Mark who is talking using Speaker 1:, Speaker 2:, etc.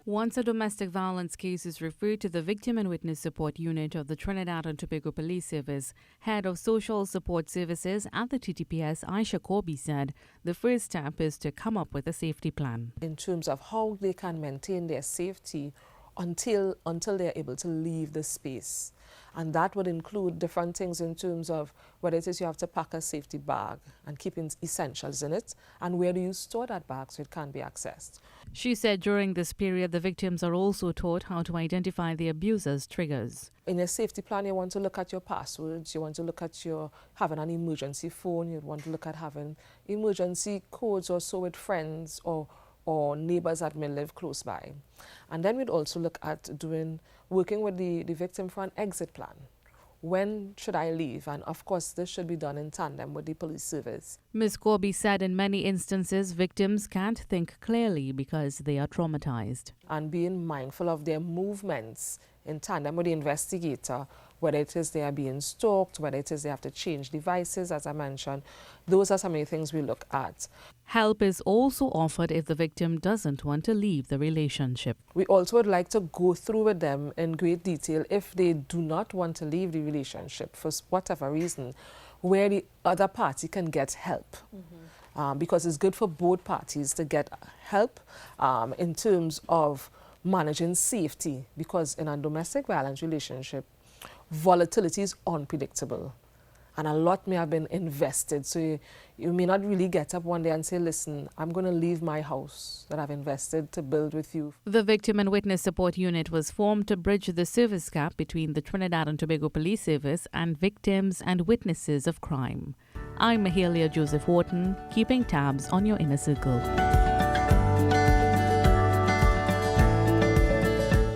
Speaker 1: Once a domestic violence case is referred to the Victim and Witness Support Unit of the Trinidad and Tobago Police Service, Head of Social Support Services at the TTPS, Aisha Corbie, said the first step is to come up with a safety plan.
Speaker 2: In terms of how they can maintain their safety until they're able to leave the space. And that would include different things in terms of whether it is you have to pack a safety bag and keep essentials in it, and where do you store that bag so it can be accessed.
Speaker 1: She said during this period, the victims are also taught how to identify the abuser's triggers.
Speaker 2: In your safety plan, you want to look at your passwords, you want to look at having an emergency phone, you want to look at having emergency codes or so with friends or neighbors that may live close by. And then we'd also look at working with the victim for an exit plan. When should I leave? And of course, this should be done in tandem with the police service.
Speaker 1: Ms. Corbie said in many instances, victims can't think clearly because they are traumatized.
Speaker 2: And being mindful of their movements in tandem with the investigator, whether it is they are being stalked, whether it is they have to change devices, as I mentioned, those are some of the things we look at.
Speaker 1: Help is also offered if the victim doesn't want to leave the relationship.
Speaker 2: We also would like to go through with them in great detail if they do not want to leave the relationship for whatever reason, where the other party can get help. Because it's good for both parties to get help in terms of managing safety, because in a domestic violence relationship, volatility is unpredictable and a lot may have been invested. So you may not really get up one day and say, listen, I'm going to leave my house that I've invested to build with you.
Speaker 1: The Victim and Witness Support Unit was formed to bridge the service gap between the Trinidad and Tobago Police Service and victims and witnesses of crime. I'm Mahalia Joseph-Wharton, keeping tabs on your inner circle.